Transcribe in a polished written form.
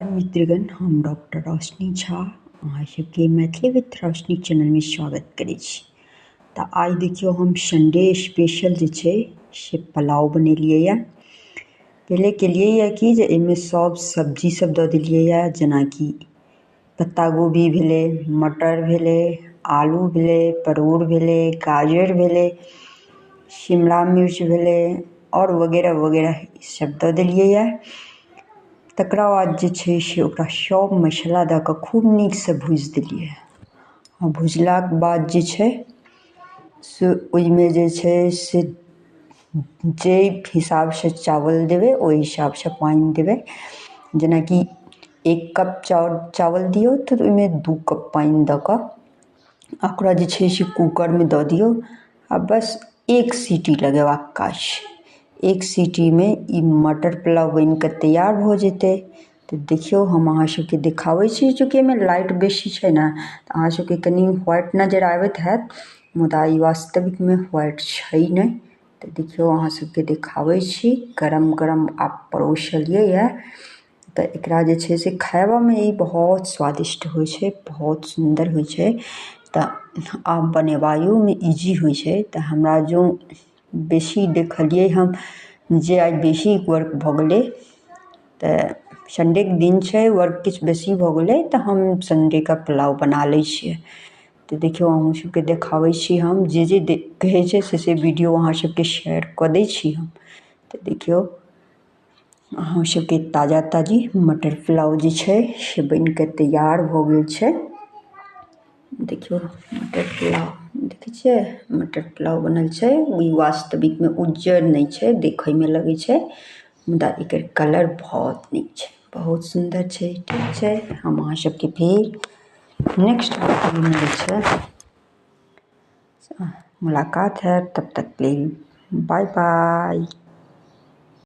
मित्रगण, हम डॉक्टर रोशनी झा अहाँ सबके मैथिली विथ रोशनी चैनल में स्वागत करै छी। तऽ आइ देखियो हम संडे स्पेशल जे छै से पुलाव बनेलियै यऽ। पहिले केलियै यऽ कि जे एहिमे सब सब्जी सब दऽ देलियै यऽ, जेनाकि पत्ता गोभी भेलै, मटर भेलै, आलू भेलै, परोड़ भेलै, गाजर भेलै, शिमला मिर्च भेलै और वगैरह वगैरह सब दऽ देलियै यऽ। तकरा बाद जे छै से ओकरा सब मसाला दऽ कऽ खूब नीकसँ भूजि देलियै। भुजलाके बाद जे छै से ओहिमे जे छै से जाहि हिसाबसँ चावल देबै ओहि हिसाबसँ पानि देबै। जेनाकि 1 कप चावल दियौ तऽ ओहिमे 2 कप पानि दऽ कऽ ओकरा जे छै से कूकरमे दऽ दियौ आ बस 1 सीटी लगेबाक काज छै। 1 सीटीमे ई मटर पुलाव बनिकऽ तैयार भऽ जेतै। तऽ देखियौ हम अहाँ सबके देखाबै छी, चूँकि एहिमे लाइट बेसी छै ने तऽ अहाँ सबके कनि व्हाइट नजर आबैत हैत, मुदा ई वास्तविकमे व्हाइट छै नहि। तऽ देखियौ अहाँ सबके देखाबै छी, गरम गरम आब परोसलियै यऽ। तऽ एकरा जे छै से खायबामे ई बहुत स्वादिष्ट होइ छै, बहुत सुन्दर होइ छै। तऽ आब बनेबायोमे इजी होइ छै। तऽ हमरा जो बेसी देखलियै हम जे आइ बेसी वर्क भऽ गेलै, तऽ संडेके दिन छै, वर्क किछु बेसी भऽ गेलै तऽ हम संडेके पुलाव बना लै छियै। तऽ देखियौ अहाँ सबके देखाबै छी हम जे कहै छै से वीडियो अहाँ सबके शेयर कऽ दै छी हम। तऽ देखियौ अहाँ सबके ताजा ताजी मटर पुलाव जे छै से बनिकऽ तैयार भऽ गेल छै। देखियौ मटर पुलाव देखै छियै, मटर पुलाव बनल छै। ई वास्तविकमे उज्जर नहि छै, देखैमे लगै छै, मुदा एकर कलर बहुत नीक छै, बहुत सुन्दर छै। ठीक छै, हम अहाँ सबके फिर नेक्स्ट वीडियोमे जे छै मुलाकात है। तब तक के लिए बाय बाय।